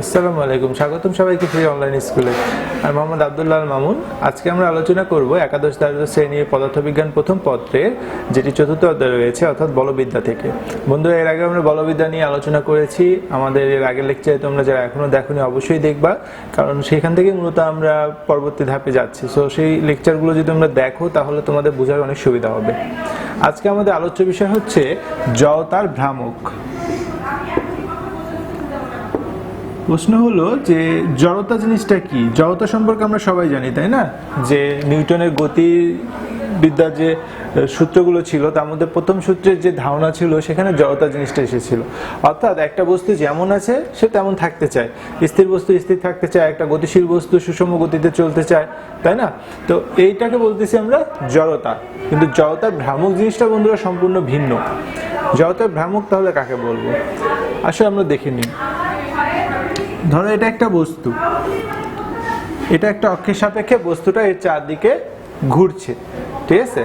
আসসালামু আলাইকুম, স্বাগতম সবাইকে ফ্রি অনলাইন স্কুলে। আমি মোহাম্মদ আব্দুল্লাহ আল মামুন। আজকে আমরা আলোচনা করব একাদশ দ্বাদশ শ্রেণীর পদার্থবিজ্ঞান প্রথম পত্রের যেটি চতুর্থ অধ্যায় রয়েছে অর্থাৎ বলবিদ্যা থেকে। বন্ধুরা, এর আগে আমরা বলবিদ্যা নিয়ে আলোচনা করেছি। আমাদের এর আগের লেকচারে তোমরা যারা এখনো দেখোনি অবশ্যই দেখবা, কারণ সেখান থেকে মূলত আমরা পরবর্তী ধাপে যাচ্ছি। সো সেই লেকচারগুলো যদি তোমরা দেখো তাহলে তোমাদের বোঝার অনেক সুবিধা হবে। আজকে আমাদের আলোচ্য বিষয় হচ্ছে জড়তার ভ্রামক। প্রশ্ন হলো যে জড়তা জিনিসটা কি? জড়তা সম্পর্কে আমরা সবাই জানি, তাই না? যে নিউটনের গতিবিদ্যার যে সূত্রগুলো ছিল তার মধ্যে প্রথম সূত্রের যে ধারণা ছিল সেখানে জড়তা জিনিসটা এসেছিল। অর্থাৎ একটা বস্তু যেমন আছে সে তেমন থাকতে চায়, স্থির বস্তু স্থির থাকতে চায়, একটা গতিশীল বস্তু সুষম গতিতে চলতে চায়, তাই না? তো এইটাকে বলতেছি আমরা জড়তা। কিন্তু জড়তার ভ্রামক জিনিসটা বন্ধুরা সম্পূর্ণ ভিন্ন। জড়তার ভ্রামক তাহলে কাকে বলবো? আসলে আমরা দেখে নিই। ধরো এটা একটা বস্তু, এটা একটা অক্ষের সাপেক্ষে বস্তুটা এর চারদিকে ঘুরছে, ঠিক আছে?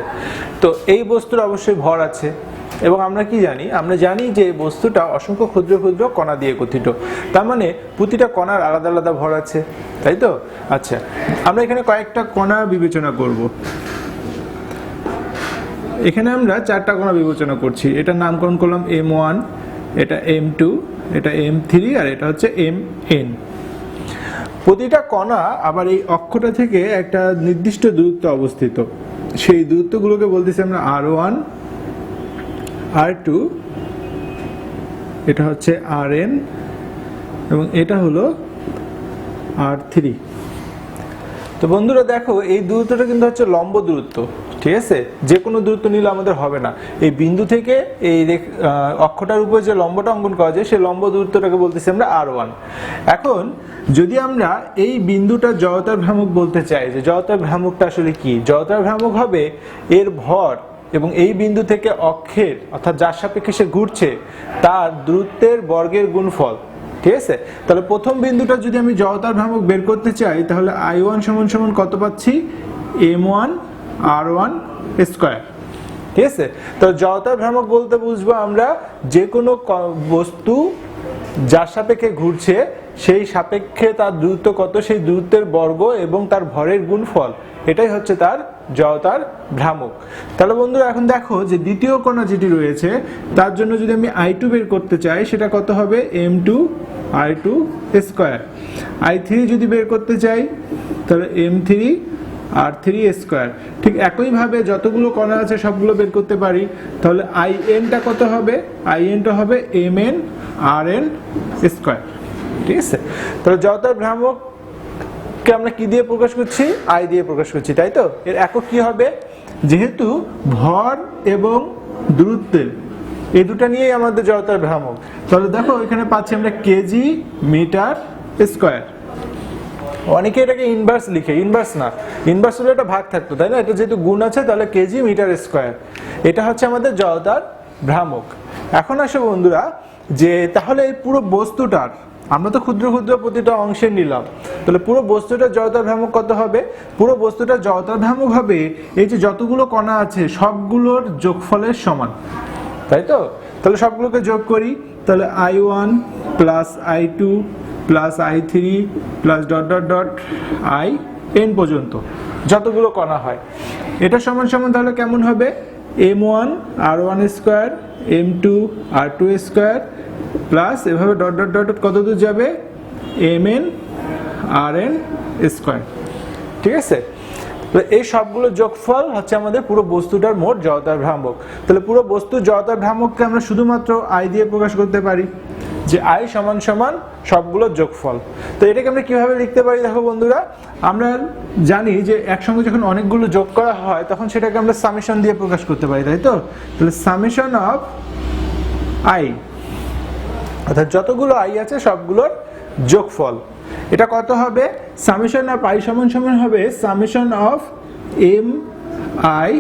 তো এই বস্তুর অবশ্যই ভর আছে, এবং আমরা কি জানি? আমরা জানি যে বস্তুটা অসংখ্য ক্ষুদ্র ক্ষুদ্র কণা দিয়ে গঠিত। তার মানে প্রতিটা কণার আলাদা আলাদা ভর আছে, তাই তো? আচ্ছা, আমরা এখানে কয়েকটা কণা বিবেচনা করব। এখানে আমরা চারটা কণা বিবেচনা করছি। এটার নামকরণ করলাম M1, এটা M2, এটা M3, আর এটা হচ্ছে Mn। প্রতিটা কণা আবার এই অক্ষটা থেকে একটা নির্দিষ্ট দূরত্বে অবস্থিত। সেই দূরত্বগুলোকে বলতেছি আমরা R1, R2, এটা হচ্ছে Rn, এবং এটা হলো R3। তো বন্ধুরা দেখো, এই দূরত্বটা কিন্তু হচ্ছে লম্ব দূরত্ব, ঠিক আছে? যে কোনো দূরত্ব নিলে আমাদের হবে না। এই বিন্দু থেকে এই অক্ষটার উপর যে লম্বটা অঙ্কন করা যায় সেই লম্ব দূরত্বটাকে বলতেছি আমরা R1। এখন যদি আমরা এই বিন্দুটা জড়তার ভ্রামক বলতে চাই, যে জড়তার ভ্রামকটা আসলে কি? জড়তার ভ্রামক হবে এর ভর এবং এই বিন্দু থেকে অক্ষের অর্থাৎ যার সাপেক্ষে সে ঘুরছে তার দূরত্বের বর্গের গুণফল, ঠিক আছে? তাহলে প্রথম বিন্দুটা যদি আমি জড়তার ভ্রামক বের করতে চাই তাহলে I1 সমান সমান কত পাচ্ছি? M1 R1 স্কয়ার, ঠিক আছে? তো জড়তার ভ্রামক বলতে বুঝবো আমরা যে কোনো বস্তু যার সাপেক্ষে ঘুরছে সেই সাপেক্ষে তার দূরত্ব কত, সেই দূরত্বের বর্গ এবং তার ভরের গুণফল, এটাই হচ্ছে তার জড়তার ভ্রামক। তাহলে বন্ধুরা এখন দেখো যে দ্বিতীয় কণা যেটি রয়েছে তার জন্য যদি আমি I2 বের করতে চাই সেটা কত হবে? M2 R2 square. I3 যদি বের করতে চাই তাহলে M3 R3 স্কয়ার। ঠিক একইভাবে যতগুলো কণা আছে সবগুলো বের করতে পারি। তাহলে IN-টা কত হবে? IN-টা হবে Mn Rn স্কয়ার, ঠিক আছে? তাহলে জড়তার ভ্রামককে আমরা কি দিয়ে প্রকাশ করছি? I দিয়ে প্রকাশ করছি, তাই তো? এর একক কি হবে? যেহেতু ভর এবং দূরত্বের এই দুটো নিয়েই আমাদের জড়তার ভ্রামক, তাহলে দেখো এখানে পাচ্ছি আমরা কেজি মিটার স্কয়ার। অনেকে এটাকে ইনভার্স লিখে, ইনভার্স না, ইনভার্স হলে এটা ভাগ থাকতো, তাই না? এটা যেহেতু গুণ আছে তাহলে কেজি মিটার স্কয়ার, এটা হচ্ছে আমাদের জড়তার ভ্রামক। এখন আসো বন্ধুরা, যে তাহলে এই পুরো বস্তুটার, আমরা তো ক্ষুদ্র ক্ষুদ্র প্রতিটা অংশে নিলাম, তাহলে পুরো বস্তুটার জড়তার ভ্রামক কত হবে? পুরো বস্তুটার জড়তার ভ্রামক হবে এই যে যতগুলো কণা আছে সবগুলোর যোগফলের সমান, তাই তো? তাহলে সবগুলোকে যোগ করি, তাহলে I1 plus I2 plus I3 plus dot dot dot IN পর্যন্ত যতগুলো কণা হয়, এটা সমান সমান তাহলে কেমন হবে? M1 R1 square, M2 R2 square, plus এভাবে ডট ডট ডট কত দূর যাবে? Mn Rn স্কয়ার, ঠিক আছে? এই সবগুলো যোগফল হচ্ছে আমাদের পুরো বস্তুটার মোট জড়তার ভ্রামক। তাহলে পুরো বস্তুর জড়তার ভ্রামককে আমরা শুধুমাত্র I দিয়ে প্রকাশ করতে পারি, যে I সমান সমান সবগুলোর যোগফল। তো এটাকে আমরা কিভাবে লিখতে পারি? দেখো বন্ধুরা, আমরা জানি যে একসঙ্গে যখন অনেকগুলো যোগ করা হয় তখন সেটাকে আমরা সামেশন দিয়ে প্রকাশ করতে পারি, তাই তো? তাহলে সামেশন অফ I, অর্থাৎ যতগুলো I আছে সবগুলোর যোগফল, এটা কত হবে? সামেশন অফ I সমান সমান হবে summation of MI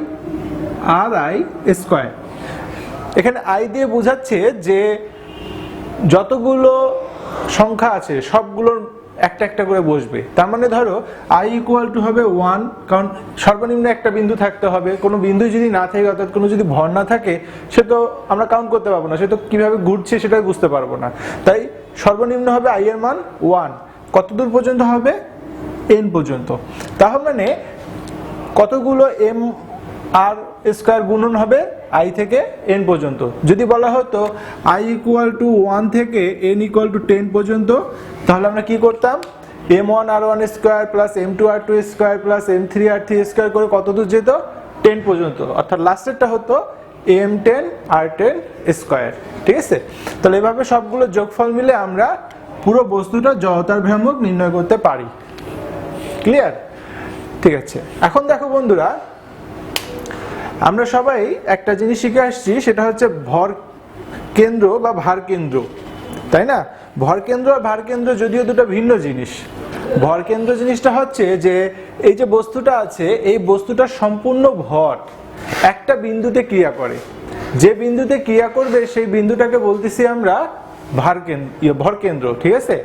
RI square. এখানে I দিয়ে বোঝাচ্ছে যে যতগুলো সংখ্যা আছে সবগুলোর একটা একটা করে বসবে। তার মানে ধরো I ইকুয়াল টু হবে 1, কারণ সর্বনিম্ন একটা বিন্দু থাকতে হবে। কোনো বিন্দু যদি না থাকে, অর্থাৎ কোনো যদি ভর না থাকে, সে তো আমরা কাউন্ট করতে পারবো না, সে তো কিভাবে ঘুরছে সেটাই বুঝতে পারবো না। তাই সর্বনিম্ন হবে i এর মান 1, কত দূর পর্যন্ত হবে n পর্যন্ত। তার মানে কতগুলো m আর স্কয়ার গুণন হবে i থেকে n পর্যন্ত। যদি বলা হতো i = 1 থেকে n = 10 পর্যন্ত, তাহলে আমরা কি করতাম, m1r1 square plus m2r2 square plus m3r3 square করে কত দূর যেত, 10 পর্যন্ত, অর্থাৎ লাস্টেরটা হতো m10 r10 স্কয়ার। ঠিক আছে, তাহলে এভাবে সবগুলো যোগফল মিলে আমরা পুরো বস্তুটা জড়তার ভ্রামক নির্ণয় করতে পারি। ক্লিয়ার? ঠিক আছে, এখন দেখো বন্ধুরা, আমরা সবাই একটা জিনিস শিখে আসছি, সেটা হচ্ছে ভর কেন্দ্র বা ভার কেন্দ্র, তাই না? ভর কেন্দ্র আর ভার কেন্দ্র যদিও দুটো ভিন্ন জিনিস। ভর কেন্দ্র জিনিসটা হচ্ছে যে এই যে বস্তুটা আছে, এই বস্তুটার সম্পূর্ণ ভর একটা বিন্দুতে ক্রিয়া করে, যে বিন্দুতে ক্রিয়া করবে সেই বিন্দুটাকে বলতেছি আমরা ভর কেন্দ্র। ঠিক আছে,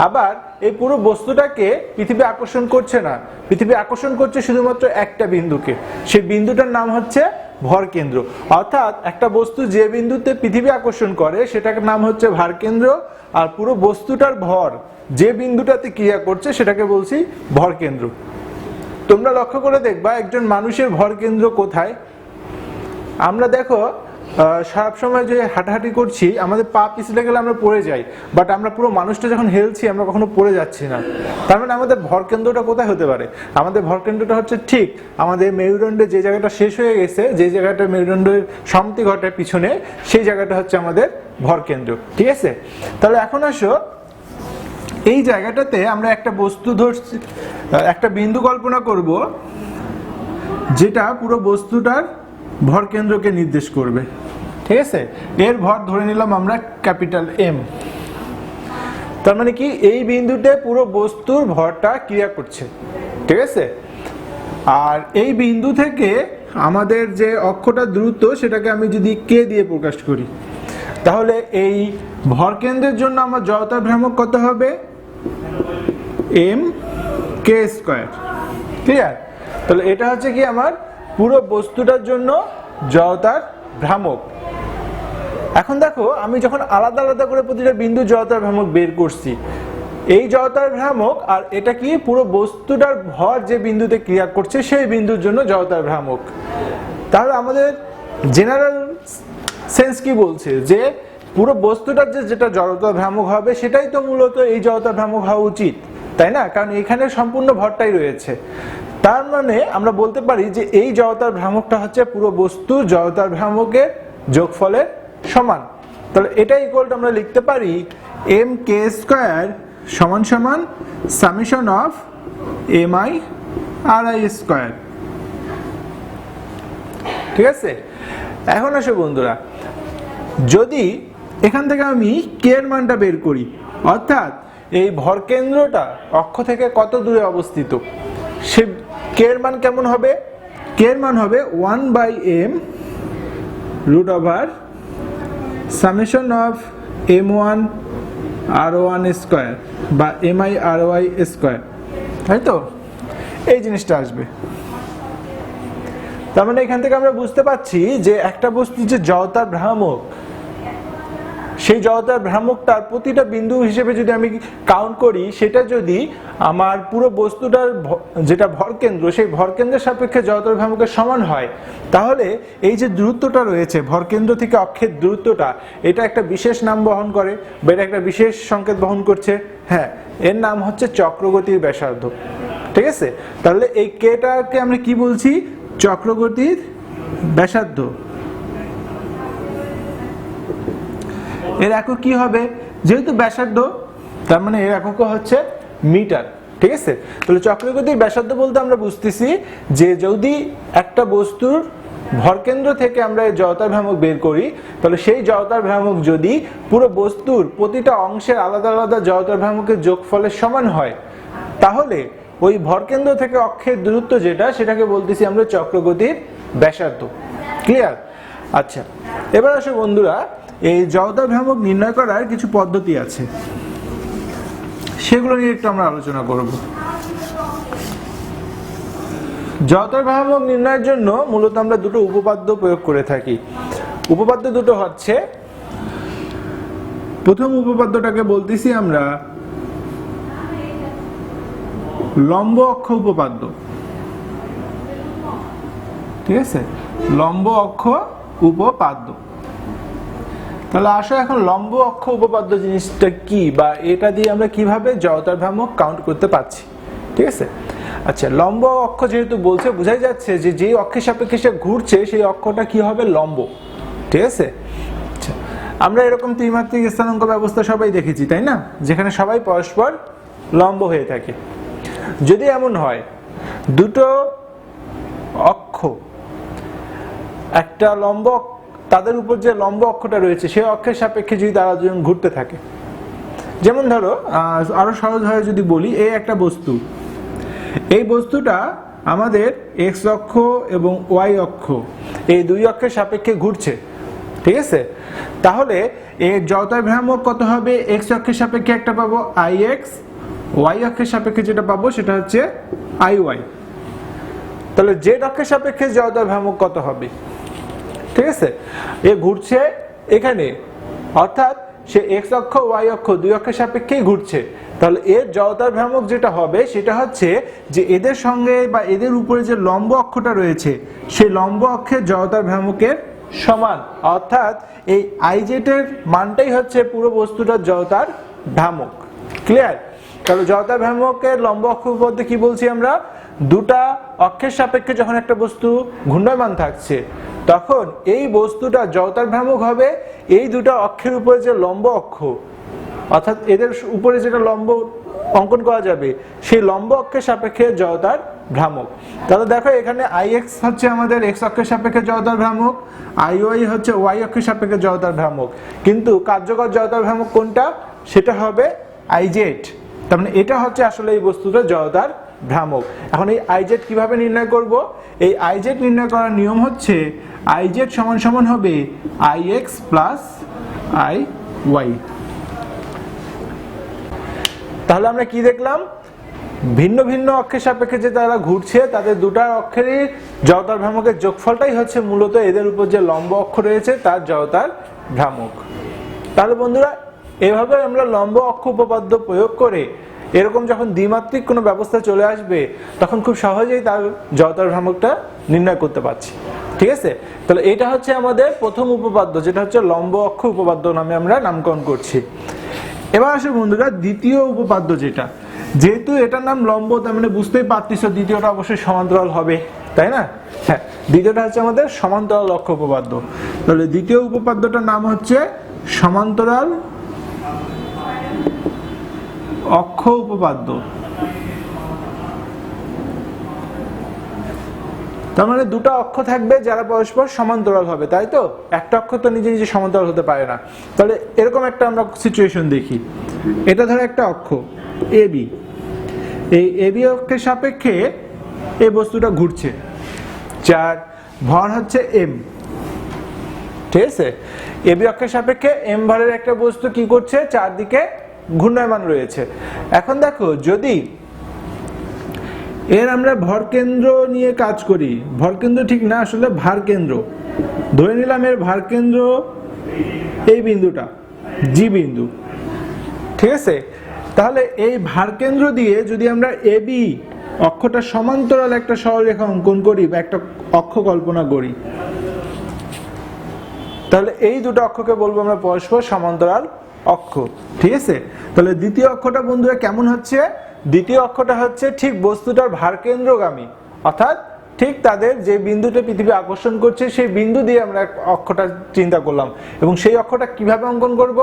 আবার এই পুরো বস্তুটাকে পৃথিবী আকর্ষণ করছে না, পৃথিবী আকর্ষণ করছে শুধুমাত্র একটা বিন্দুকে, সেই বিন্দুটার নাম হচ্ছে ভর কেন্দ্র। অর্থাৎ একটা বস্তু যে বিন্দুতে পৃথিবী আকর্ষণ করে সেটাকে নাম হচ্ছে ভার কেন্দ্র, আর পুরো বস্তুটার ভর যে বিন্দুটাতে ক্রিয়া করছে সেটাকে বলছি ভর কেন্দ্র। তোমরা লক্ষ্য করে দেখবা একজন মানুষের ভর কেন্দ্র কোথায়। আমরা দেখো সব সময় যে হাঁটাহাঁটি করছি, আমাদের পা পিছলে গেলে আমরা পড়ে যাই, বাট আমরা পুরো মানুষটা যখন হেলছি আমরা কখনো পড়ে যাচ্ছি না। তার মানে আমাদের ভর কেন্দ্রটা কোথায় হতে পারে? আমাদের ভর কেন্দ্রটা হচ্ছে ঠিক আমাদের মেরুদণ্ডে যে জায়গাটা শেষ হয়ে গেছে, যে জায়গাটা মেরুদণ্ডের সমাপ্তি ঘটায় পিছনে, সেই জায়গাটা হচ্ছে আমাদের ভর কেন্দ্র। ঠিক আছে, তাহলে এখন আসো, এই জায়গাটাতে আমরা একটা বস্তু ধরছি, একটা বিন্দু কল্পনা করব যেটা পুরো বস্তুটার ভর কেন্দ্রকে নির্দেশ করবে। ঠিক আছে, এর ভর ধরে নিলাম আমরা ক্যাপিটাল M। তার মানে কি, এই বিন্দুতে পুরো বস্তুর ভরটা ক্রিয়া করছে। ঠিক আছে, আর এই বিন্দু থেকে আমাদের যে অক্ষটা দূরত্ব সেটাকে আমি যদি k দিয়ে প্রকাশ করি, তাহলে এই ভর কেন্দ্রের জন্য আমার জড়তার ভ্রামক কত হবে, mk²। ক্লিয়ার? তাহলে এটা হচ্ছে কি আমার পুরো বস্তুটার জন্য জড়তার ভ্রামক। এখন দেখো, আমি যখন আলাদা আলাদা করে প্রতিটা বিন্দু জড়তার ভ্রামক বের করছি, এই জড়তার ভ্রামক আর এটা কি পুরো বস্তুটার ভর যে বিন্দুতে ক্রিয়া করছে সেই বিন্দুর জন্য জড়তার ভ্রামক। তাহলে আমাদের জেনারেল সেন্স কি বলছে, যে পুরো বস্তুটার যেটা জড়তার ভ্রামক হবে সেটাই তো মূলত এই জড়তার ভ্রামক হওয়া উচিত, তাই না? কারণ এখানে সম্পূর্ণ ভরটাই রয়েছে। তার মানে আমরা বলতে পারি যে এই জড়তার ভ্রামকটা হচ্ছে পুরো বস্তুর জড়তার ভ্রামকের যোগফলের সমান। তাহলে এটা ইকুয়াল টু আমরা লিখতে পারি mk² সমান সমান সামেশন অফ mi ri²। ঠিক আছে, এখন আসো বন্ধুরা, যদি এখান থেকে আমি k এর মানটা বের করি, অর্থাৎ এই ভর কেন্দ্রটা অক্ষ থেকে কত দূরে অবস্থিত, সে k এর মান কেমন হবে? k এর মান হবে 1/m √ summation of m1 r1² বা mi ry², তাই তো? এই জিনিসটা আসবে। তার মানে এখান থেকে আমরা বুঝতে পারছি যে একটা বস্তুর যে জড়তার ভ্রামক, সেই জড়তার ভ্রামকটার প্রতিটা বিন্দু হিসেবে যদি আমি কাউন্ট করি, সেটা যদি আমার পুরো বস্তুটার যেটা ভরকেন্দ্র, সেই ভরকেন্দ্রের সাপেক্ষে জড়তার ভ্রামকের সমান হয়, তাহলে এই যে দূরত্বটা রয়েছে ভরকেন্দ্র থেকে অক্ষের দূরত্বটা, এটা একটা বিশেষ নাম বহন করে বা এটা একটা বিশেষ সংকেত বহন করছে। হ্যাঁ, এর নাম হচ্ছে চক্রগতির ব্যাসার্ধ। ঠিক আছে, তাহলে এই কেটাকে আমরা কি বলছি? চক্রগতির ব্যাসার্ধ। এর একক কি হবে? যেহেতু ব্যাসার্ধ, তার মানে এর একক হচ্ছে মিটার। ঠিক আছে, তাহলে চক্রগতির ব্যাসার্ধ বলতে আমরা বুঝতেছি যে যদি একটা বস্তুর ভরকেন্দ্র থেকে আমরা এই জড়তার ভ্রামক বের করি, তাহলে সেই জড়তার ভ্রামক যদি পুরো বস্তুর প্রতিটা অংশের আলাদা আলাদা জড়তার ভ্রামকের যোগফলের সমান হয়, তাহলে ওই ভরকেন্দ্র থেকে অক্ষের দূরত্ব যেটা, সেটাকে বলতেছি আমরা চক্রগতির ব্যাসার্ধ। ক্লিয়ার? আচ্ছা, এবার আসো বন্ধুরা, এই জড়তার ভ্রামক নির্ণয় করার কিছু পদ্ধতি আছে, সেগুলো নিয়ে একটু আমরা আলোচনা করব। জড়তার ভ্রামক নির্ণয়ের জন্য মূলত আমরা দুটো উপপাদ্য প্রয়োগ করে থাকি। উপপাদ্য দুটো হচ্ছে, প্রথম উপপাদ্যটাকে বলতেছি আমরা লম্ব অক্ষ উপপাদ্য। ঠিক আছে, লম্ব অক্ষ উপপাদ্য। তাহলে আসো এখন লম্ব অক্ষ উপপাদ্য জিনিসটা কি, বা এটা দিয়ে আমরা কিভাবে জড়তার ভ্রামক কাউন্ট করতে পারছি। ঠিক আছে, আচ্ছা, লম্ব অক্ষ যেহেতু বলছে, বোঝাই যাচ্ছে যে যেই অক্ষের সাপেক্ষে সে ঘুরছে সেই অক্ষটা কি হবে, লম্ব। ঠিক আছে, আচ্ছা, আমরা এরকম ত্রিমাত্রিক স্থানাঙ্ক ব্যবস্থা সবাই দেখেছি, তাই না, যেখানে সবাই পরস্পর লম্ব হয়ে থাকে। যদি এমন হয় দুটো অক্ষ একটা লম্ব, তাদের উপর যে লম্ব অক্ষটা রয়েছে সেই অক্ষের সাপেক্ষে যদি তারা দুজন ঘুরতে থাকে, যেমন ধরো আরো সহজভাবে যদি বলি, এই একটা বস্তু, এই বস্তুটা আমাদের এক্স অক্ষ এবং ওয়াই অক্ষ এই দুই অক্ষের সাপেক্ষে ঘুরছে। ঠিক আছে, তাহলে এর জড়তার ভ্রামক কত হবে, এক্স অক্ষের সাপেক্ষে একটা পাবো আই এক্স, ওয়াই অক্ষের সাপেক্ষে যেটা পাবো সেটা হচ্ছে আই ওয়াই। তাহলে জেড অক্ষের সাপেক্ষে জড়তার ভ্রামক কত হবে? ঠিক আছে, এ ঘুরছে এখানে, অর্থাৎ সে এক্স অক্ষ ওয়াই অক্ষ দুই অক্ষের সাপেক্ষেই ঘুরছে। তাহলে এর জড়তার ভ্রামক যেটা হবে সেটা হচ্ছে যে এদের সঙ্গে বা এদের উপরে যে লম্ব অক্ষটা রয়েছে সেই লম্ব অক্ষের জড়তার ভ্রামকের সমান, অর্থাৎ এই আইজেড এর মানটাই হচ্ছে পুরো বস্তুটার জড়তার ভ্রামক। ক্লিয়ার? তাহলে জড়তার ভ্রামকের লম্ব অক্ষ উপপাদ্য কি বলছি আমরা, দুটা অক্ষের সাপেক্ষে যখন একটা বস্তু ঘূর্ণায়মান থাকছে তখন এই বস্তুটা জড়তার ভ্রামক হবে এই দুটো অক্ষের উপরে যে লম্ব অক্ষ, অর্থাৎ এদের উপরে যেটা লম্ব অঙ্কন করা যাবে সেই লম্ব অক্ষের সাপেক্ষে জড়তার ভ্রামক। তাহলে দেখো এখানে আই এক্স হচ্ছে আমাদের এক্স অক্ষের সাপেক্ষে জড়তার ভ্রামক, আই ওয়াই হচ্ছে ওয়াই অক্ষের সাপেক্ষে জড়তার ভ্রামক, কিন্তু কার্যকর জড়তার ভ্রামক কোনটা, সেটা হবে আইজেড। তার মানে এটা হচ্ছে আসলে এই বস্তুটার জড়তার ভ্রামক। এখন এই আইজেড কিভাবে নির্ণয় করব, এই আইজেড নির্ণয় করার নিয়ম হচ্ছে আইজেড সমান সমান হবে I X plus I Y. তাহলে আমরা কি দেখলাম, ভিন্ন ভিন্ন অক্ষের সাপেক্ষে যে তারা ঘুরছে তাদের দুটা অক্ষেরই জড়তার ভ্রামকের যোগফলটাই হচ্ছে মূলত এদের উপর যে লম্ব অক্ষ রয়েছে তার জড়তার ভ্রামক। তাহলে বন্ধুরা এভাবে আমরা লম্ব অক্ষ উপপাদ্য প্রয়োগ করে এরকম যখন দ্বিমাত্রিক কোনো ব্যবস্থা চলে আসবে তখন খুব সহজেই তার জড়তার ভ্রামকটা নির্ণয় করতে পারছি। ঠিক আছে, তাহলে এটা হচ্ছে আমাদের প্রথম উপপাদ্য, যেটা হচ্ছে লম্ব অক্ষ উপপাদ্য নামে আমরা নামকরণ করছি। এবার আসে বন্ধুরা দ্বিতীয় উপপাদ্য, যেটা যেহেতু এটার নাম লম্ব তার মানে বুঝতেই পারতেছ দ্বিতীয়টা অবশ্যই সমান্তরাল হবে, তাই না? হ্যাঁ, দ্বিতীয়টা হচ্ছে আমাদের সমান্তরাল অক্ষ উপপাদ্য। তাহলে দ্বিতীয় উপপাদ্যটার নাম হচ্ছে সমান্তরাল অক্ষ উপপাদ্য। তার মানে দুটো অক্ষ থাকবে যারা পরস্পর সমান্তরাল হবে, তাই তো? একটা অক্ষ তো নিজে নিজে সমান্তরাল হতে পারে না। তাহলে এরকম একটা আমরা সিচুয়েশন দেখি, এটা ধরো একটা অক্ষ এ বি, এই এ বি অক্ষের সাপেক্ষে এই বস্তুটা ঘুরছে, যার ভর হচ্ছে এম। ঠিক আছে, এ বি অক্ষের সাপেক্ষে এম ভরের একটা বস্তু কি করছে, চারদিকে ঘূর্ণায়মান রয়েছে। এখন দেখো যদি এর আমরা ভর কেন্দ্র নিয়ে কাজ করি, ভর কেন্দ্র ঠিক না, আসলে ভার কেন্দ্র ধরে নিলাম, এর ভার কেন্দ্র এই বিন্দুটা জি বিন্দু। ঠিক আছে, তাহলে এই ভার কেন্দ্র দিয়ে যদি আমরা এ বি অক্ষটা সমান্তরাল একটা সরলরেখা অঙ্কন করি বা একটা অক্ষ কল্পনা করি, তাহলে এই দুটো অক্ষকে বলবো আমরা পরস্পর সমান্তরাল অক্ষ। ঠিক আছে, তাহলে দ্বিতীয় অক্ষটা বন্ধুরা কেমন হচ্ছে, দ্বিতীয় অক্ষটা হচ্ছে ঠিক বস্তুটার ভারকেন্দ্রগামী, অর্থাৎ ঠিক তাদের যে বিন্দুতে পৃথিবী আকর্ষণ করছে সেই বিন্দু দিয়ে আমরা অক্ষটা চিন্তা করলাম, এবং সেই অক্ষটা কিভাবে অঙ্কন করব,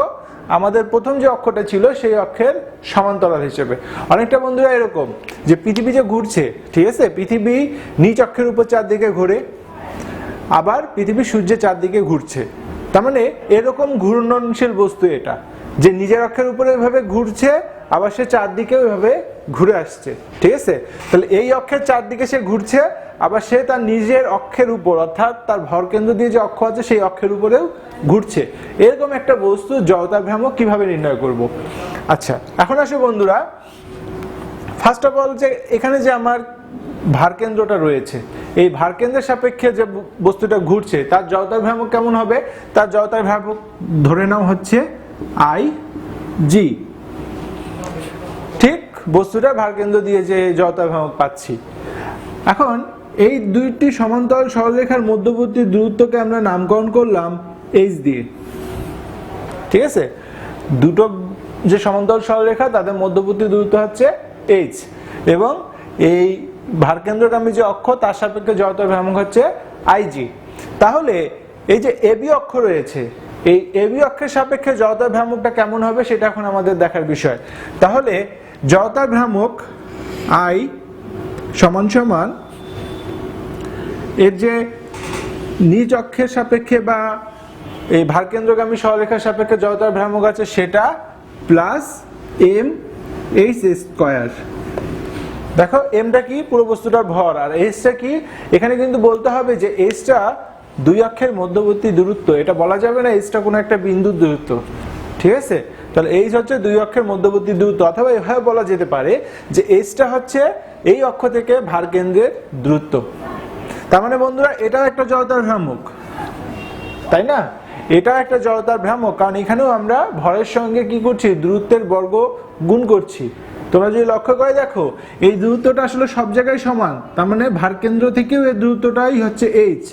আমাদের প্রথম যে অক্ষটা ছিল সেই অক্ষের সমান্তরাল হিসেবে। অনেকটা বন্ধুরা এরকম যে পৃথিবী যে ঘুরছে, ঠিক আছে, পৃথিবী নিচ অক্ষের উপর চারদিকে ঘোরে, আবার পৃথিবী সূর্যের চারদিকে ঘুরছে। তার মানে এরকম ঘূর্ণনশীল বস্তু এটা, যে নিজের অক্ষের উপরে এভাবে ঘুরছে আবার সে চারদিকে ওইভাবে ঘুরে আসছে। ঠিক আছে, তাহলে এই অক্ষের চারদিকে সে ঘুরছে, আবার সে তার নিজের অক্ষের উপর অর্থাৎ তার ভরকেন্দ্র দিয়ে যে অক্ষ আছে সেই অক্ষের উপরেও ঘুরছে। এরকম একটা বস্তু জড়তার ভ্রামক কিভাবে নির্ণয় করব? আচ্ছা, এখন আসো বন্ধুরা, ফার্স্ট অফ অল যে এখানে যে আমার ভারকেন্দ্রটা রয়েছে, এই ভারকেন্দ্রের সাপেক্ষে যে বস্তুটা ঘুরছে তার জড়তার ভ্রামক কেমন হবে? তার জড়তার ভ্রামক ধরে নাও হচ্ছে আই জি। ঠিক বস্তুটার ভারকেন্দ্র দিয়ে যে জড়তা ভ্রামক পাচ্ছি। এখন এই দুইটি সমান্তরাল সরলরেখার মধ্যবর্তী দূরত্বকে আমরা নামকরণ করলাম এইচ দিয়ে। ঠিক আছে, দুটো যে সমান্তরাল সরলরেখা তাদের মধ্যবর্তী দূরত্ব হচ্ছে এইচ, এবং এই ভারকেন্দ্রগামী যে অক্ষ তার সাপেক্ষে জড়তা ভ্রামক হচ্ছে আইজি। তাহলে এই যে এবি অক্ষ রয়েছে, এই এবি অক্ষের সাপেক্ষে জড়তা ভ্রামকটা কেমন হবে সেটা এখন আমাদের দেখার বিষয়। তাহলে জড়তা ভ্রামক আই সমান সমান এর যে নিজ অক্ষের সাপেক্ষে বা এই ভারকেন্দ্রগামী সরলরেখার সাপেক্ষে জড়তার ভ্রামক আছে সেটা প্লাস এম এইচ স্কয়ার। দেখো এমটা কি, পুরো বস্তুটার ভর, আর এইচটা কি, এখানে কিন্তু বলতে হবে যে এইচটা দুই অক্ষের মধ্যবর্তী দূরত্ব। এটা বলা যাবে না এইচটা কোনো একটা বিন্দুর দূরত্ব। ঠিক আছে, তাহলে এইচ হচ্ছে দুই অক্ষের মধ্যবর্তী দূরত্ব, অথবা এভাবে বলা যেতে পারে যে এইচটা হচ্ছে এই অক্ষ থেকে ভারকেন্দ্রের দূরত্ব। তার মানে বন্ধুরা এটাও একটা জড়তার ভ্রামক, তাই না? এটা একটা জড়তার ভ্রামক, কারণ এখানেও আমরা ভরের সঙ্গে কি করছি, দূরত্বের বর্গ গুণ করছি। তোমরা যদি লক্ষ্য করে দেখো এই দূরত্বটা আসলে সব জায়গায় সমান, তার মানে ভারকেন্দ্র থেকেও এই দূরত্বটাই হচ্ছে এইচ।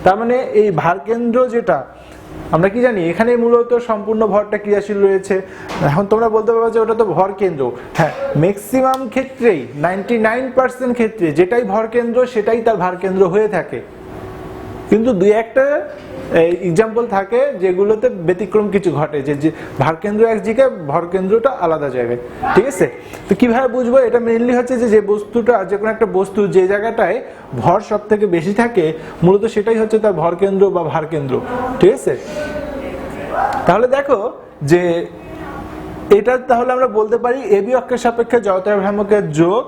তার মানে এই ভারকেন্দ্র যেটা আমরা কি জানি, এখানে মূলত সম্পূর্ণ ভরটা ক্রিয়াশীল রয়েছে। এখন তোমরা বলতে পারবে যে ওটা তো ভর কেন্দ্র। হ্যাঁ, ম্যাক্সিমাম ক্ষেত্রেই 99% ক্ষেত্রে যেটাই ভর কেন্দ্র সেটাই তার ভারকেন্দ্র হয়ে থাকে, কিন্তু দুই একটা এক্সাম্পল থাকে যেগুলোতে ব্যতিক্রম কিছু ঘটে, যে ভারকেন্দ্র এক জায়গায় ভরকেন্দ্রটা আলাদা জায়গায়। ঠিক আছে, তো কিভাবে বুঝবো? এটা মেইনলি হচ্ছে যে বস্তুটা, যে কোনো একটা বস্তু যে জায়গাটায় ভর সব থেকে বেশি থাকে মূলত সেটাই হচ্ছে তার ভরকেন্দ্র বা ভারকেন্দ্র। ঠিক আছে, তাহলে দেখো যে এটা তাহলে আমরা বলতে পারি এবি অক্ষের সাপেক্ষে জড়তার ভ্রামকের যোগ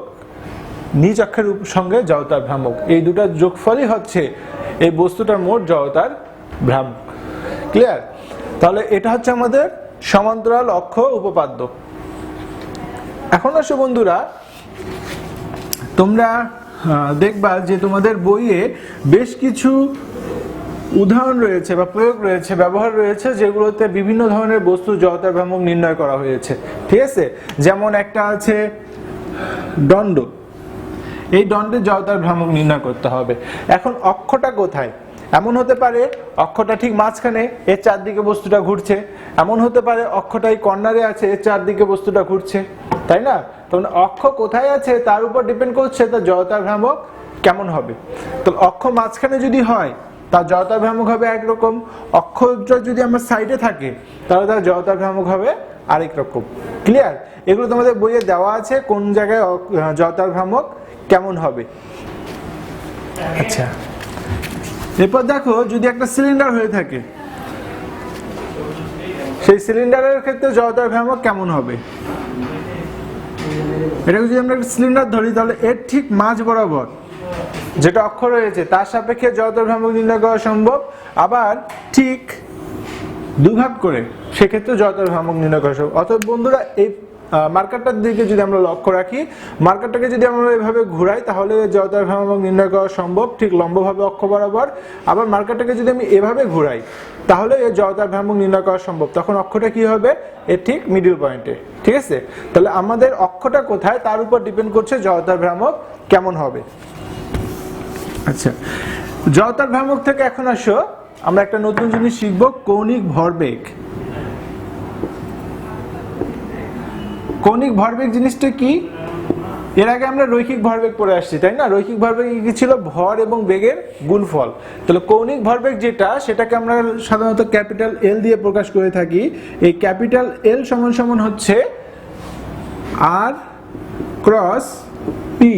নিজ অক্ষের সঙ্গে জড়তার ভ্রামক, এই দুটার যোগফলই হচ্ছে এই বস্তুটার মোট জড়তার ভ্রামক। ক্লিয়ার? তাহলে এটা হচ্ছে আমাদের সমান্তরাল অক্ষ উপপাদ্য। এখন আসো বন্ধুরা, তোমরা দেখবা যে তোমাদের বইয়ে বেশ কিছু উদাহরণ রয়েছে বা প্রয়োগ রয়েছে, ব্যবহার রয়েছে, যেগুলোতে বিভিন্ন ধরনের বস্তু জড়তার ভ্রামক নির্ণয় করা হয়েছে। ঠিক আছে, যেমন একটা আছে দণ্ড, এই দণ্ডের জড়তার ভ্রামক নির্ণয় করতে হবে। এখন অক্ষটা কোথায়? এমন হতে পারে অক্ষটা ঠিক মাঝখানে, এর চারদিকে বস্তুটা ঘুরছে। এমন হতে পারে অক্ষটা এই কর্নারে আছে, এর চারদিকে বস্তুটা ঘুরছে, তাই না? তখন অক্ষ কোথায় আছে তার উপর ডিপেন্ড করছে তার জড়তার ভ্রামক কেমন হবে। তো অক্ষ মাঝখানে যদি হয় তার জড়তার ভ্রামক হবে একরকম, অক্ষটা যদি আমার সাইডে থাকে তাহলে তার জড়তার ভ্রামক হবে আরেক রকম। ক্লিয়ার? এগুলো তোমাদের বইয়ে দেওয়া আছে কোন জায়গায় জড়তার ভ্রামক কেমন হবে। আচ্ছা, এরপর দেখো যদি একটা সিলিন্ডার হয়ে থাকে, সেই সিলিন্ডারের ক্ষেত্রে জড়তার ভ্রামক কেমন হবে। এটা যদি আমরা একটা সিলিন্ডার ধরি তাহলে এর ঠিক মাঝ বরাবর যেটা অক্ষ রয়েছে তার সাপেক্ষে জড়তার ভ্রামক নির্ণয় করা সম্ভব, আবার ঠিক দুভাগ করে সেক্ষেত্রে জড়তার ভ্রামক নির্ণয় করা সম্ভব। অর্থাৎ বন্ধুরা এই মার্কারটার দিকে যদি আমরা লক্ষ্য রাখি, মার্কারটাকে যদি আমরা এভাবে ঘুরাই তাহলে জড়তার ভ্রামক নির্ণয় করা সম্ভব ঠিক লম্বভাবে অক্ষ বরাবর। আবার মার্কারটাকে যদি আমি এভাবে ঘুরাই তাহলে এর জড়তার ভ্রামক নির্ণয় করা সম্ভব। তখন অক্ষটা কি হবে? এর ঠিক মিডল পয়েন্টে। ঠিক আছে, তাহলে আমাদের অক্ষটা কোথায় তার উপর ডিপেন্ড করছে জড়তার ভ্রামক কেমন হবে। আচ্ছা, জড়তার ভ্রামক থেকে এখন আসো আমরা একটা নতুন জিনিস শিখব, কৌণিক ভরবেগ। কৌণিক ভরবেগ জিনিসটা কি? এর আগে আমরা রৈখিক ভরবেগ পড়ে আসছি, তাই না? রৈখিক ভরবেগ কি ছিল? ভর এবং বেগের গুণফল। তাহলে কৌণিক ভরবেগ যেটা, সেটাকে আমরা সাধারণত ক্যাপিটাল এল দিয়ে প্রকাশ করে থাকি। এই ক্যাপিটাল এল সমান সমান হচ্ছে আর ক্রস পি।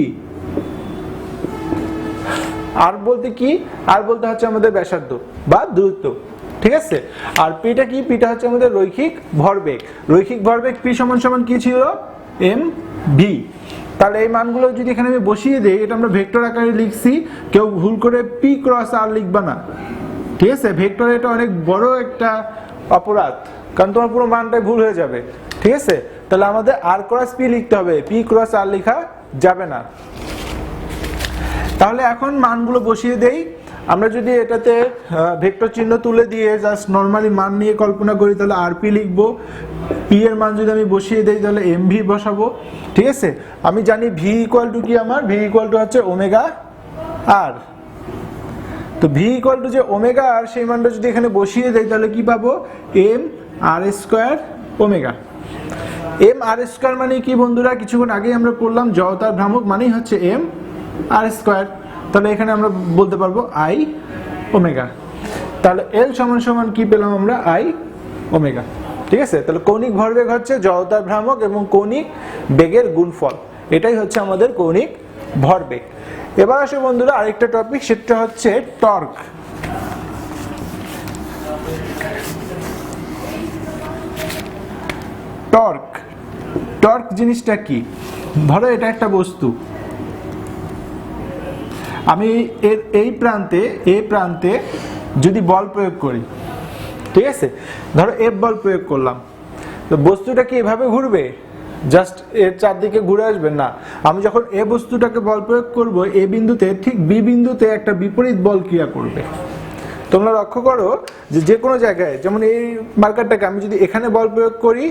আর বলতে কি? আর বলতে হচ্ছে আমাদের ব্যাসার্ধ বা দূরত্ব। ঠিক আছে, আর পিটা কি? পিটা হচ্ছে আমাদের রৈখিক ভরবেগ। রৈখিক ভরবেগ পি সমান সমান কি ছিল? M V. তাহলে এই মানগুলো যদি এখানে আমি বসিয়ে দেই, এটা আমরা ভেক্টর আকারে লিখছি, কেউ ভুল করে পি ক্রস আর লিখবা না। ঠিক আছে, ভেক্টর এটা অনেক বড় একটা অপরাধ, কারণ তোমার পুরো মানটাই ভুল হয়ে যাবে। ঠিক আছে, তাহলে আমাদের আর ক্রস পি লিখতে হবে, পি ক্রস আর লেখা যাবে না। তাহলে এখন মানগুলো বসিয়ে দেই। আমরা যদি এটাতে ভেক্টর চিহ্ন তুলে দিয়ে জাস্ট নর্মালি মান নিয়ে কল্পনা করি তাহলে আরপি লিখবো, পি এর মান যদি আমি বসিয়ে দেই তাহলে এমভি বসাবো, ঠিক আছে। আমি জানি ভি ইকুয়াল টু কি, আমার ভি ইকুয়াল টু হচ্ছে ওমেগা আর। তো ভি ইকুয়াল টু যে ওমেগা আর সেই মানটা যদি এখানে বসিয়ে দেই তাহলে কি পাবো, M R square omega. M R square মানে কি বন্ধুরা, কিছুক্ষণ আগেই আমরা পড়লাম জড়তার ভ্রামক মানেই হচ্ছে এম আর স্কোয়ার। তাহলে এখানে আমরা বলতে পারবো আই ওমেগা। তাহলে এল সমান সমান কি পেলাম আমরা, আই ওমেগা, ঠিক আছে। তাহলে কৌণিক ভরবেগ হচ্ছে জড়তার ভ্রামক এবং কৌণিক বেগের গুণফল, এটাই হচ্ছে আমাদের কৌণিক ভরবেগ। এবার আসে বন্ধুরা আরেকটা টপিক, সেটা হচ্ছে টর্ক। টর্ক, টর্ক জিনিসটা কি, ধরো এটা একটা বস্তু, আমি এর এই প্রান্তে যদি বল প্রয়োগ করি, ঠিক আছে, ধরো এফ বল প্রয়োগ করলাম, তো বস্তুটা কি এভাবে ঘুরবে, জাস্ট এর চারদিকে ঘুরে আসবে না। আমি যখন এ বস্তুটাকে বল প্রয়োগ করব এ বিন্দুতে, ঠিক বি বিন্দুতে একটা বিপরীত বল ক্রিয়া করবে। তোমরা লক্ষ্য করো যে কোনো জায়গায়, যেমন এই মার্কারটাকে আমি যদি এখানে বল প্রয়োগ করি,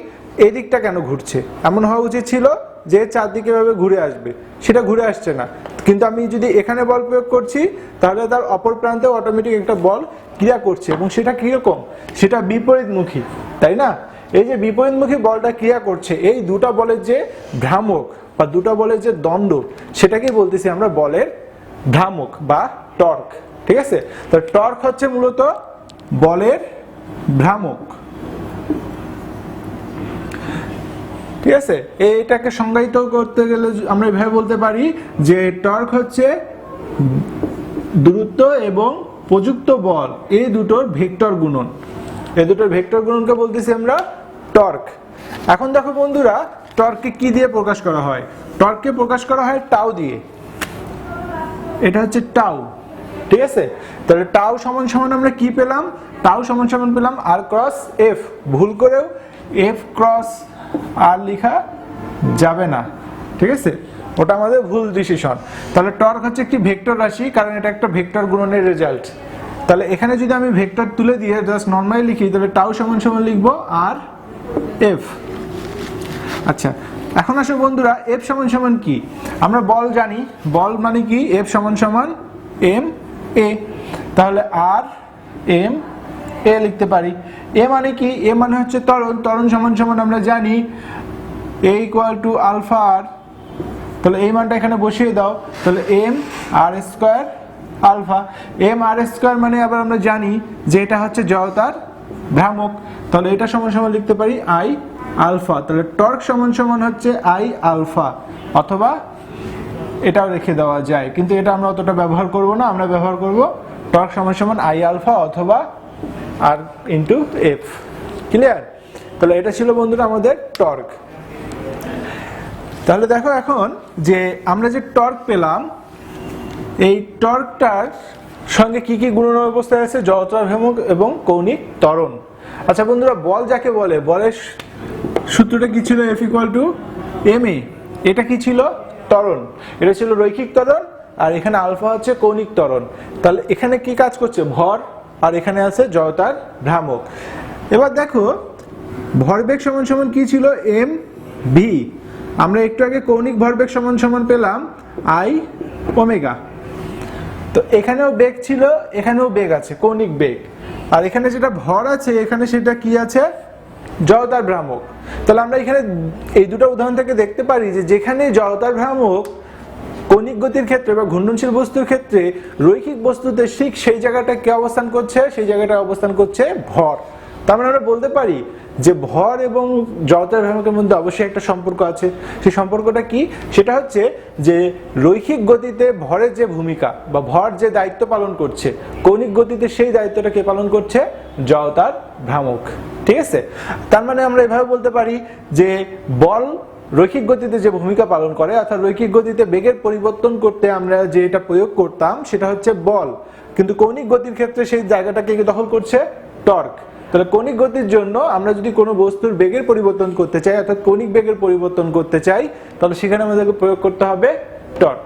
এই দিকটা কেন ঘুরছে, এমন হওয়া উচিত ছিল যে চারদিকে ভাবে ঘুরে আসবে, সেটা ঘুরে আসছে না। কিন্তু আমি যদি এখানে বল প্রয়োগ করছি তাহলে তার অপর প্রান্তে অটোমেটিক একটা বল ক্রিয়া করছে, এবং সেটা কিরকম, সেটা বিপরীতমুখী, তাই না। এই যে বিপরীতমুখী বলটা ক্রিয়া করছে, এই দুটা বলের যে ভ্রামক বা দুটা বলের যে দ্বন্দ্ব, সেটাকেই বলতেছি আমরা বলের ভ্রামক বা টর্ক, ঠিক আছে। তো টর্ক হচ্ছে মূলত বলের ভ্রামক, ঠিক আছে। এইটাকে সংজ্ঞায়িত করতে গেলে আমরা এভাবে বলতে পারি যে টর্ক হচ্ছে দূরত্ব এবং প্রযুক্ত বল এই দুটোর ভেক্টর গুণন, এই দুটোর ভেক্টর গুণনকে বলতেছি আমরা টর্ক। এখন দেখো বন্ধুরা, টর্ককে কি দিয়ে প্রকাশ করা হয়, টর্ককে প্রকাশ করা হয় টাউ দিয়ে, এটা হচ্ছে টাউ, ঠিক আছে। তাহলে টাউ সমান সমান আমরা কি পেলাম, টাউ সমান সমান পেলাম আর ক্রস এফ। ভুল করেও এফ ক্রস আর লেখা যাবে না, ঠিক আছে, ওটা আমাদের ভুল ডিসিশন। তাহলে টর্ক হচ্ছে একটি ভেক্টর রাশি, কারণ এটা একটা ভেক্টর গুণনের রেজাল্ট। তাহলে এখানে যদি আমি ভেক্টর তুলে দিয়ে জাস্ট নর্মালি লিখি, তাহলে টাউ সমান সমান লিখবো আর এফ। আচ্ছা, এখন আসো বন্ধুরা, এফ সমান সমান কি, আমরা বল জানি, বল মানে কি, এফ সমান সমান এম এ। তাহলে আর এম এ লিখতে পারি। এ মানে কি, এ মানে হচ্ছে ত্বরণ, ত্বরণ সমান সমান আমরা জানি এ ইকুয়াল টু আলফা আর। তাহলে এই মানটা এখানে বসিয়ে দাও, তাহলে M R square alpha. M R square মানে আবার আমরা জানি যে এটা হচ্ছে জড়তার ভ্রামক, তাহলে এটা সমান সমান লিখতে পারি আই আলফা। তাহলে টর্ক সমান সমান হচ্ছে আই আলফা, অথবা এটাও রেখে দেওয়া যায়, কিন্তু এটা আমরা অতটা ব্যবহার করব না, আমরা ব্যবহার করব টর্ক সমান সমান আই আলফা অথবা আর ইন্টু এফ। ক্লিয়ার? তাহলে এটা ছিল বন্ধুরা আমাদের টর্ক। তাহলে দেখো এখন যে আমরা যে টর্ক পেলাম, এই টর্কটার সঙ্গে কি কি গুণন অবস্থায় আছে, জড়তার ভ্রামক এবং কৌণিক ত্বরণ। আচ্ছা বন্ধুরা, বল যাকে বলে, বলের সূত্রটা কি ছিল, F equal to M A. এটা কি ছিল, ত্বরণ, এটা ছিল রৈখিক ত্বরণ, আর এখানে আলফা হচ্ছে কৌণিক ত্বরণ। তাহলে এখানে কি কাজ করছে, ভর, আর এখানে আছে জড়তার ভ্রামক। এবার দেখো ভরবেগ সমান সমান কি ছিল, এম ভি। আমরা একটু আগে কৌণিক ভরবেগ সমান সমান পেলাম আই ওমেগা। তো এখানেও বেগ ছিল, এখানেও বেগ আছে, কৌণিক বেগ, আর এখানে যেটা ভর আছে এখানে সেটা কি আছে, জড়তার ভ্রামক। তাহলে আমরা এখানে এই দুটো উদাহরণ থেকে দেখতে পারি যে যেখানে জড়তার ভ্রামক কৌণিক গতির ক্ষেত্রে বা ঘূর্ণনশীল বস্তুর ক্ষেত্রে রৈখিক বস্তুতে ঠিক সেই জায়গাটা কে অবস্থান করছে, সেই জায়গাটা অবস্থান করছে ভর। তার মানে আমরা বলতে পারি যে ভর এবং জড়তার ভ্রামকের মধ্যে অবশ্যই একটা সম্পর্ক আছে। সেই সম্পর্কটা কি, সেটা হচ্ছে যে রৈখিক গতিতে ভরের যে ভূমিকা বা ভর যে দায়িত্ব পালন করছে, কৌণিক গতিতে সেই দায়িত্বটা কে পালন করছে, জড়তার ভ্রামক। ঠিক আছে? তার মানে আমরা এভাবে বলতে পারি যে বল রৈখিক গতিতে যে ভূমিকা পালন করে, অর্থাৎ রৈখিক গতিতে বেগের পরিবর্তন করতে আমরা যে এটা প্রয়োগ করতাম সেটা হচ্ছে বল, কিন্তু কৌণিক গতির ক্ষেত্রে সেই জায়গাটাকে দখল করছে টর্ক। তাহলে কৌণিক গতির জন্য আমরা যদি কোনো বস্তুর বেগের পরিবর্তন করতে চাই, অর্থাৎ কৌণিক বেগের পরিবর্তন করতে চাই, তাহলে সেখানে আমাদেরকে প্রয়োগ করতে হবে টর্ক।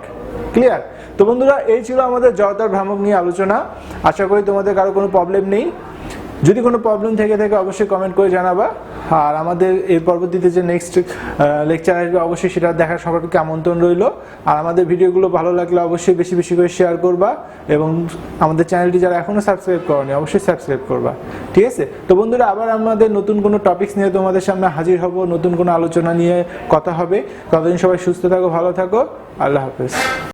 ক্লিয়ার? তো বন্ধুরা, এই ছিল আমাদের জড়তার ভ্রামক নিয়ে আলোচনা। আশা করি তোমাদের কারো কোনো প্রবলেম নেই। যদি কোনো প্রবলেম থেকে থাকে অবশ্যই কমেন্ট করে জানাবা। আর আমাদের এই পরবর্তীতে যে নেক্সট লেকচার আসবে অবশ্যই সেটা দেখার সবাইকে আমন্ত্রণ রইল। আর আমাদের ভিডিওগুলো ভালো লাগলে অবশ্যই বেশি বেশি করে শেয়ার করবা, এবং আমাদের চ্যানেলটি যারা এখনও সাবস্ক্রাইব করনি অবশ্যই সাবস্ক্রাইব করবা, ঠিক আছে? তো বন্ধুরা, আবার আমাদের নতুন কোনো টপিকস নিয়ে তোমাদের সামনে হাজির হব, নতুন কোনো আলোচনা নিয়ে কথা হবে। ততদিন সবাই সুস্থ থাকো, ভালো থাকো, আল্লাহ হাফেজ।